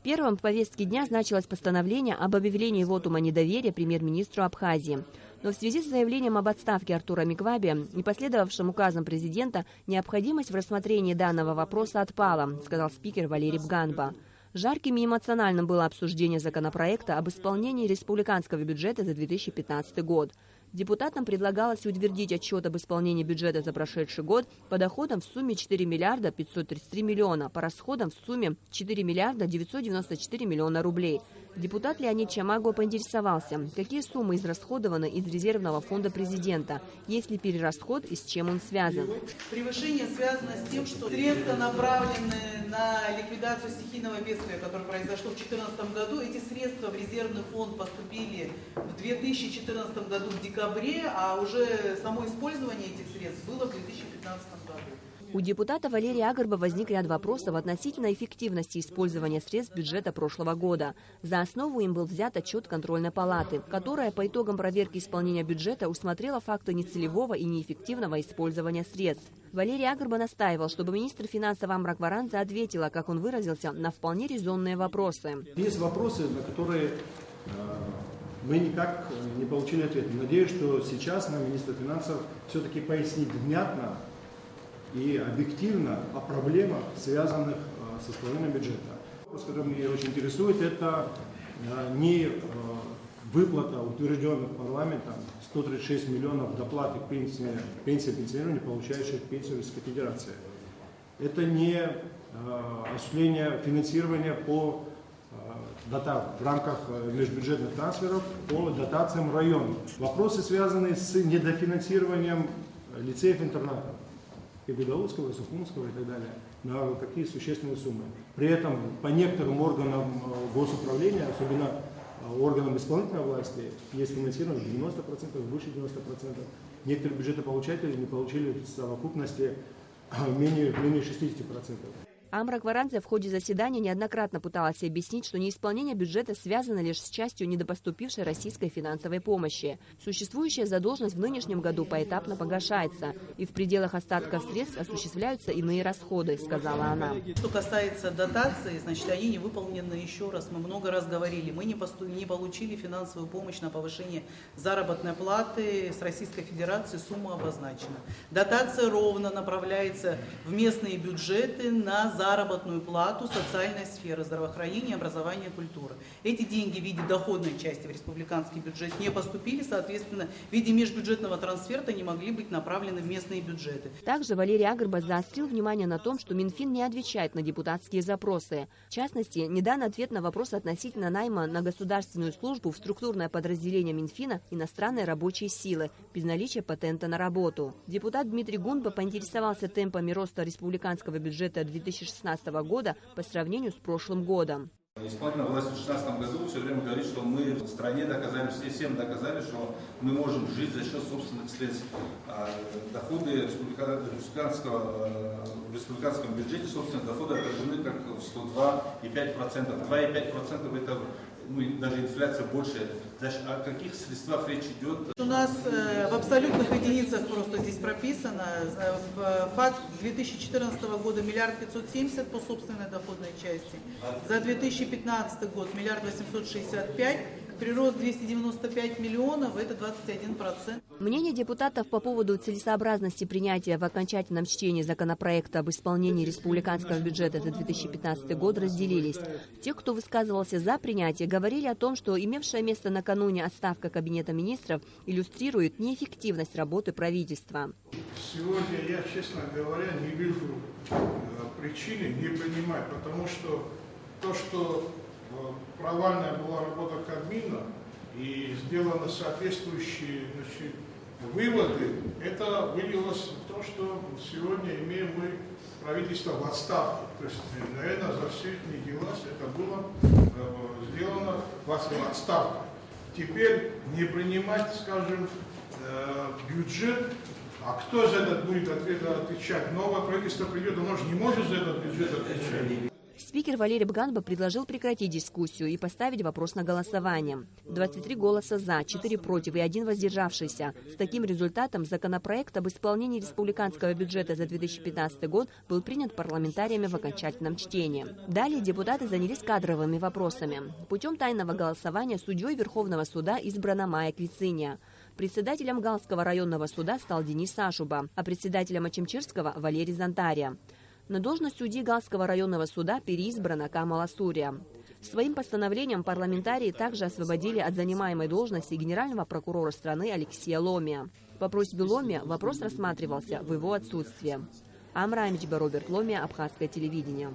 Первым в повестке дня значилось постановление об объявлении вотума недоверия премьер-министру Абхазии. Но в связи с заявлением об отставке Артура Микваби и последовавшим указом президента, необходимость в рассмотрении данного вопроса отпала, сказал спикер Валерий Бганба. Жарким и эмоциональным было обсуждение законопроекта об исполнении республиканского бюджета за 2015 год. Депутатам предлагалось утвердить отчет об исполнении бюджета за прошедший год по доходам в сумме 4 миллиарда 533 миллиона, по расходам в сумме 4 миллиарда 994 миллиона рублей. Депутат Леонид Чамаго поинтересовался, какие суммы израсходованы из резервного фонда президента, есть ли перерасход и с чем он связан. Превышение связано с тем, что средства, направленные на ликвидацию стихийного бедствия, которое произошло в 2014 году, эти средства в резервный фонд поступили в 2014 году в декабре, а уже само использование этих средств было в 2015 году. У депутата Валерия Агарба возник ряд вопросов относительно эффективности использования средств бюджета прошлого года. За основу им был взят отчет контрольной палаты, которая по итогам проверки исполнения бюджета усмотрела факты нецелевого и неэффективного использования средств. Валерий Агарба настаивал, чтобы министр финансов Амра Акварадзе ответила, как он выразился, на вполне резонные вопросы. Есть вопросы, на которые мы никак не получили ответа. Надеюсь, что сейчас нам министр финансов все-таки пояснит внятно и объективно о проблемах, связанных с исполнением бюджета. Вопрос, который меня очень интересует, это не выплата утвержденных парламентом 136 миллионов доплаты к пенсии пенсионерам, получающих пенсию Российской Федерации. Это не осуществление финансирования по в рамках межбюджетных трансферов по дотациям районам. Вопросы, связанные с недофинансированием лицеев-интернатов. Пегудаутского, Сухумского и так далее, на какие существенные суммы. При этом по некоторым органам госуправления, особенно органам исполнительной власти, есть финансирование 90%, выше 90%. Некоторые бюджетополучатели не получили в совокупности менее 60%. Амра Акварадзе в ходе заседания неоднократно пыталась объяснить, что неисполнение бюджета связано лишь с частью недопоступившей российской финансовой помощи. Существующая задолженность в нынешнем году поэтапно погашается, и в пределах остатков средств осуществляются иные расходы, сказала она. Что касается дотаций, значит, они не выполнены еще раз. Мы много раз говорили, мы не получили финансовую помощь на повышение заработной платы с Российской Федерации, сумма обозначена. Дотация ровно направляется в местные бюджеты на заработную плату социальной сферы, здравоохранения, образования, культуры. Эти деньги в виде доходной части в республиканский бюджет не поступили, соответственно, в виде межбюджетного трансферта не могли быть направлены в местные бюджеты. Также Валерий Агарба заострил внимание на том, что Минфин не отвечает на депутатские запросы. В частности, не дан ответ на вопрос относительно найма на государственную службу в структурное подразделение Минфина иностранной рабочей силы без наличия патента на работу. Депутат Дмитрий Гунба поинтересовался темпами роста республиканского бюджета 2016 года по сравнению с прошлым годом. Исполнительная власть в 2016 году все время говорит, что мы в стране доказали, всем доказали, что мы можем жить за счет собственных средств. Доходы в республиканском бюджете, собственные доходы отражены как в 102,5%. 2,5% это даже инфляция больше. Значит, о каких средствах речь идет? У нас в абсолютных единицах просто здесь прописано. Факт 2014 года 1 570 по собственной доходной части. За 2015 год 1 865 000. Прирост 295 миллионов, это 21%. Мнения депутатов по поводу целесообразности принятия в окончательном чтении законопроекта об исполнении республиканского бюджета за 2015 год разделились. Те, кто высказывался за принятие, говорили о том, что имевшая место накануне отставка Кабинета министров иллюстрирует неэффективность работы правительства. Сегодня я, честно говоря, не вижу причины не принимать, потому что то, что провальная была работа Кабмина и сделаны соответствующие выводы, это вылилось в то, что сегодня имеем мы правительство в отставке. То есть, наверное, за все их дела это было сделано в отставке. Теперь не принимать, скажем, бюджет, а кто за этот будет отвечать? Новое правительство придет, оно же не может за этот бюджет отвечать. Спикер Валерий Бганба предложил прекратить дискуссию и поставить вопрос на голосование. 23 голоса «за», 4 против и 1 воздержавшийся. С таким результатом законопроект об исполнении республиканского бюджета за 2015 год был принят парламентариями в окончательном чтении. Далее депутаты занялись кадровыми вопросами. Путем тайного голосования судьей Верховного суда избрана Майя Квициния. Председателем Галского районного суда стал Денис Сашуба, а председателем Очимчирского – Валерий Зантария. На должность судьи Галского районного суда переизбрана Камала Сурия. Своим постановлением парламентарии также освободили от занимаемой должности генерального прокурора страны Алексея Ломия. По просьбе Ломия вопрос рассматривался в его отсутствие. Амра Амичба, Роберт Ломия, Абхазское телевидение.